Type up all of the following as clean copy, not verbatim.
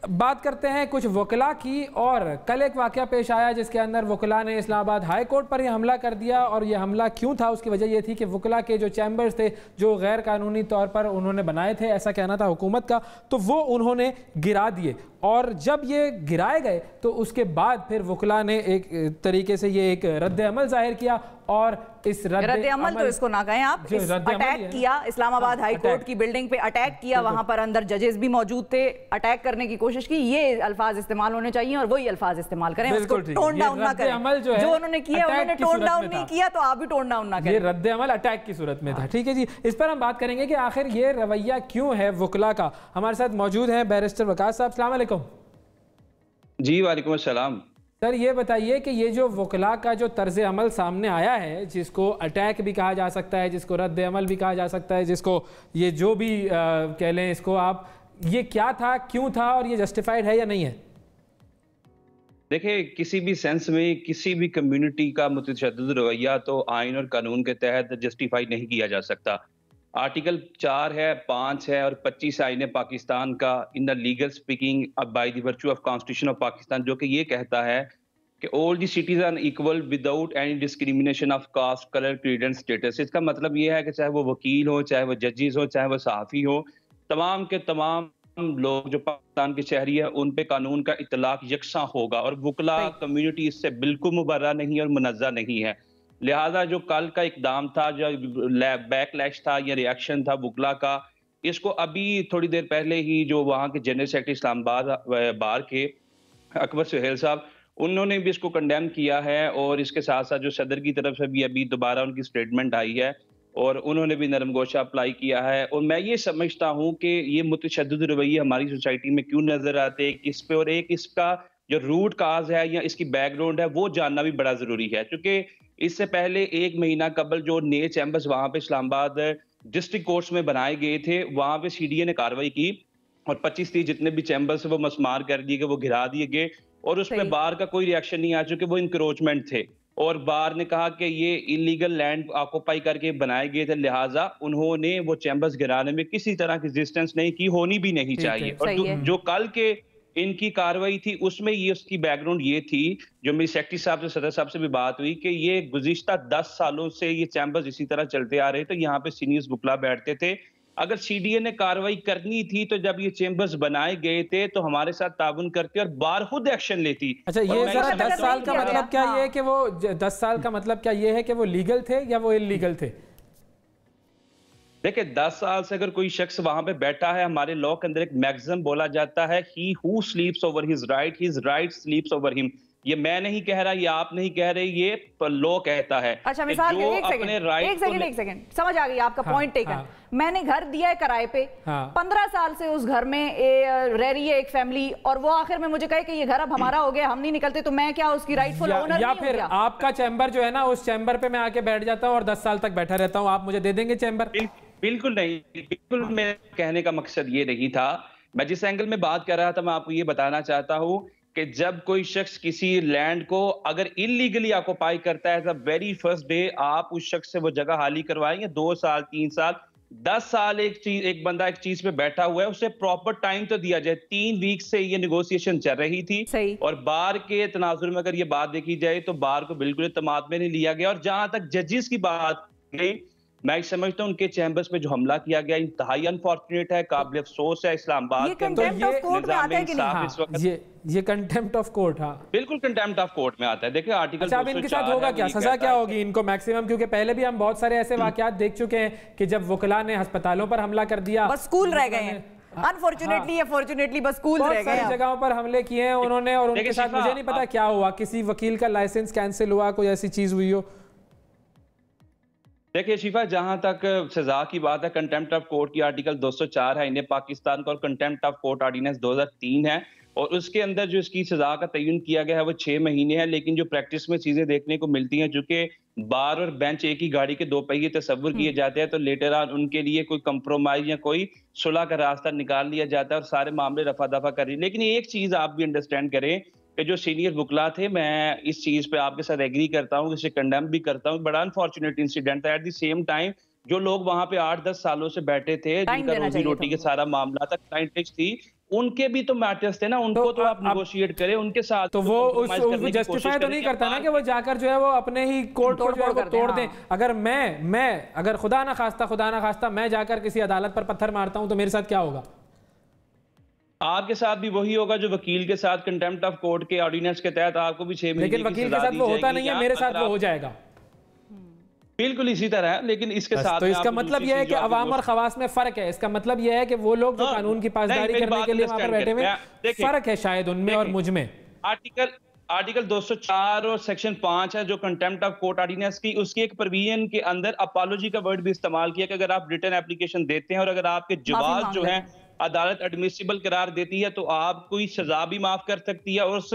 बात करते हैं कुछ वकला की। और कल एक वाकया पेश आया जिसके अंदर वकला ने इस्लामाबाद हाई कोर्ट पर यह हमला कर दिया। और यह हमला क्यों था, उसकी वजह यह थी कि वकला के जो चैम्बर्स थे जो गैर कानूनी तौर पर उन्होंने बनाए थे, ऐसा कहना था हुकूमत का, तो वो उन्होंने गिरा दिए। और जब ये गिराए गए तो उसके बाद फिर वकला ने एक तरीके से ये एक रद्द अमल जाहिर किया। और इस रद्द अमल तो इसको ना कहें आप, अटैक किया इस्लामाबाद हाई कोर्ट की बिल्डिंग पे, अटैक किया, वहां पर अंदर जजेस भी मौजूद थे, अटैक करने की कोशिश की। ये अल्फाज इस्तेमाल होने चाहिए और वही अल्फाज इस्तेमाल करें, उसको टोन डाउन ना करें। जो उन्होंने किया उन्होंने टोन डाउन नहीं किया, तो आप भी टोन डाउन ना करें। ये रद्द अमल अटैक की सूरत में था। ठीक है जी, इस पर हम बात करेंगे कि आखिर ये रवैया क्यों है वकला का। हमारे साथ मौजूद हैं बैरिस्टर वकास साहब। अस्सलाम वालेकुम। जी वालेकुम अस्सलाम। सर ये बताइए कि ये जो वकला का जो तर्ज अमल सामने आया है, जिसको अटैक भी कहा जा सकता है, जिसको रद्द अमल भी कहा जा सकता है, जिसको ये जो भी कह लें इसको आप, ये क्या था, क्यों था और ये जस्टिफाइड है या नहीं है? देखिए, किसी भी सेंस में किसी भी कम्युनिटी का मुतशद्दिद रवैया तो आइन और कानून के तहत जस्टिफाई नहीं किया जा सकता। आर्टिकल 4 है, 5 है और 25 आइन पाकिस्तान का in the legal speaking by the virtue of constitution of Pakistan, जो कि ये कहता है कि all the citizen equal without any discrimination of caste, colour, creed and status. इसका मतलब ये है कि चाहे वो वकील हो, चाहे वो जजेस हो, चाहे वो सहाफ़ी हो, तमाम के तमाम लोग जो पाकिस्तान के शहरी है उन पे कानून का इतलाक यकसा होगा। और वकला कम्युनिटी इससे बिल्कुल मुबर्रा नहीं और मुनज़्ज़ा नहीं है। लिहाजा जो कल का इकदाम था, जो बैकलैश था या रिएक्शन था वकला का, इसको अभी थोड़ी देर पहले ही जो वहाँ के जनरल सेक्रेटरी इस्लामाबाद बार के अकबर सुहेल साहब, उन्होंने भी इसको कंडेम किया है। और इसके साथ साथ जो सदर की तरफ से भी अभी दोबारा उनकी स्टेटमेंट आई है और उन्होंने भी नरम गोशा अप्लाई किया है। और मैं ये समझता हूँ कि ये मुतशद्दिद रवैये हमारी सोसाइटी में क्यों नजर आते हैं, किस पे, और एक इसका जो रूट काज है या इसकी बैकग्राउंड है वो जानना भी बड़ा जरूरी है। क्योंकि इससे पहले 1 महीना कबल जो नए चैम्बर्स वहां पे इस्लामाबाद डिस्ट्रिक्ट कोर्ट्स में बनाए गए थे, वहां पे सीडीए ने कार्रवाई की और 25-30 जितने भी चैम्बर्स वो मस्मार कर दिए गए, वो गिरा दिए गए। और उसमें बार का कोई रिएक्शन नहीं आ, चुके वो इंक्रोचमेंट थे। और बार ने कहा कि ये इलीगल लैंड ऑक्यूपाई करके बनाए गए थे, लिहाजा उन्होंने वो चैम्बर्स गिराने में किसी तरह की रेजिस्टेंस नहीं की, होनी भी नहीं चाहिए। और जो कल के इनकी कार्रवाई थी उसमें ये उसकी बैकग्राउंड ये थी, जो मेरी सेक्रेटरी साहब से, सदर साहब से भी बात हुई, कि ये गुज़िश्ता 10 सालों से ये चैम्बर्स इसी तरह चलते आ रहे थे। यहाँ पे सीनियर्स वकला बैठते थे। अगर सीडीए ने कार्रवाई करनी थी तो जब ये चैम्बर्स बनाए गए थे तो हमारे साथ ताउन करती और बार खुद एक्शन लेती। अच्छा, ये जरा 10 साल का मतलब क्या ये है कि वो 10 साल का मतलब क्या ये है कि वो लीगल थे या वो इलीगल थे? देखिए, 10 साल से अगर कोई शख्स वहां पे बैठा है, हमारे लॉ के अंदर एक मैक्सिमम बोला जाता है, he who स्लीप्स over his right स्लीप्स over him. ये मैं नहीं कह रहा, ये आप नहीं कह रहे, ये लॉ कहता है। अच्छा, मिसाल के एक सेकंड समझ आ गई आपका पॉइंट टेकन। मैंने घर दिया है किराए पे, 15 साल से उस घर में रह रही है एक फैमिली, और वो आखिर में मुझे कहे कि ये घर अब हमारा हो गया, हम नहीं निकलते, तो मैं क्या उसकी राइटफुल ओनर? या फिर आपका चैम्बर जो है ना, उस चैम्बर पे मैं आके बैठ जाता हूँ और 10 साल तक बैठा रहता हूँ, आप मुझे दे देंगे चैम्बर? बिल्कुल नहीं, बिल्कुल मेरे कहने का मकसद ये नहीं था। मैं जिस एंगल में बात कर रहा था, मैं आपको ये बताना चाहता हूँ कि जब कोई शख्स किसी लैंड को अगर इलीगली ऑक्युपाई करता है, द वेरी फर्स्ट डे आप उस शख्स से वो जगह हाली करवाएंगे। 2 साल, 3 साल, 10 साल एक बंदा एक चीज पे बैठा हुआ है, उसे प्रॉपर टाइम तो दिया जाए। 3 वीक से ये नेगोशिएशन चल रही थी और बार के तनाजुर में अगर ये बात देखी जाए तो बार को बिल्कुल इत्तेमाद में नहीं लिया गया। और जहां तक जजेस की बात गई, मैं समझता हूं उनके चैम्बर्स पे जो हमला किया गया इंतहाई अनफॉर्चुनेट है, काबिल अफसोस है। इस्लामाबाद के अंदर ये कंटेम्प्ट ऑफ कोर्ट, हाँ बिल्कुल कंटेम्प्ट ऑफ कोर्ट में आता है। देखिए आर्टिकल, अच्छा अब इनके साथ होगा क्या, सजा क्या होगी इनको मैक्सिमम? क्योंकि पहले भी हम बहुत सारे ऐसे वाकयात देख चुके हैं कि जब वकला ने अस्पतालों पर हमला कर दिया, बस स्कूल रह गए हैं, अनफॉर्चुनेटली या फॉर्चुनेटली बस स्कूल रह गए हैं। जगहों पर हमले किए हैं उन्होंने, और उनके साथ मुझे नहीं पता क्या हुआ, किसी वकील का लाइसेंस कैंसिल हुआ, कोई ऐसी चीज हुई हो? देखिए शिफा, जहां तक सजा की बात है, कंटेम्प्ट ऑफ कोर्ट की आर्टिकल 204 है इंडियन पाकिस्तान का, और कंटेम्प्ट ऑफ कोर्ट ऑर्डिनेंस 2003 है, और उसके अंदर जो इसकी सजा का तयन किया गया है वो 6 महीने है। लेकिन जो प्रैक्टिस में चीजें देखने को मिलती हैं, चूंकि बार और बेंच एक ही गाड़ी के 2 पहिए तस्वुर किए जाते हैं, तो लेटर ऑन उनके लिए कोई कंप्रोमाइज या कोई सुलह का रास्ता निकाल लिया जाता है और सारे मामले रफा दफा कर रही है। लेकिन एक चीज आप भी अंडरस्टैंड करें कि जो सीनियर वकला थे, मैं इस चीज पे आपके साथ एग्री करता हूँ, इसे कंडेम भी करता हूँ, बड़ा अनफॉर्चुनेट इंसिडेंट था। एट द सेम टाइम जो लोग वहां पे 8-10 सालों से बैठे थे, जिनका रोजी रोटी के सारा मामला था, क्लाइंट थी, उनके भी तो मैटर्स थे ना, उनको तो आप नेगोशिएट करें उनके साथ। तो वो उस जस्टिफाई तो नहीं करता ना कि वो जाकर जो है वो अपने ही कोर्ट को जो है वो तोड़ दें। अगर मैं अगर खुदा ना खास्ता मैं जाकर किसी अदालत पर पत्थर मारता हूं तो मेरे साथ क्या होगा? आपके साथ भी वही होगा जो वकील के साथ कंटेम्प्ट ऑफ कोर्ट के ऑर्डिनेंस के तहत आपको भी 6 महीने की सजा दी जाएगी। लेकिन वकील के साथ वो होता नहीं है, मेरे साथ वो हो जाएगा। बिल्कुल इसी तरह है, लेकिन इसके साथ तो इसका मतलब यह है कि अवाम और खवास में फर्क है। इसका मतलब यह है कि वो लोग जो कानून की पासदारी करने के लिए वहां पर बैठे हुए, फर्क है शायद उनमें और मुझ में। आर्टिकल 204 और सेक्शन 5 है जो कंटेम्प्ट ऑफ कोर्ट ऑर्डिनेंस की, उसकी एक प्रोविजन के अंदर अपोलॉजी का वर्ड भी इस्तेमाल किया कि अगर आप रिटन एप्लीकेशन देते हैं और अगर आपके जवाब जो है अदालत एडमिसिबल करार देती है तो आप कोई सजा भी माफ कर सकती है और उस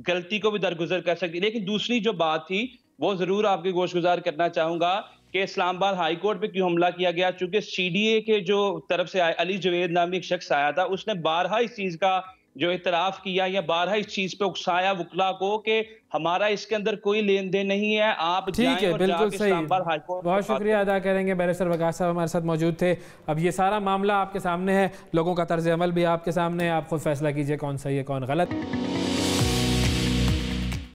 गलती को भी दरगुजर कर सकती है। लेकिन दूसरी जो बात थी वो जरूर आपके गोशगुजार करना चाहूंगा कि इस्लामाबाद हाई कोर्ट पे क्यों हमला किया गया। चूंकि सीडीए के जो तरफ से अली जवेद नामी एक शख्स आया था, उसने बारहा इस चीज का जो इतराफ किया या बारहा इस चीज पे उकसाया वकला को कि हमारा इसके अंदर कोई लेन देन नहीं है, आप ठीक है, बिल्कुल सही। बहुत शुक्रिया अदा करेंगे, बैरिस्टर वकास साहब हमारे साथ मौजूद थे। अब ये सारा मामला आपके सामने है, लोगों का तर्ज अमल भी आपके सामने है, आप खुद फैसला कीजिए कौन सही है कौन गलत।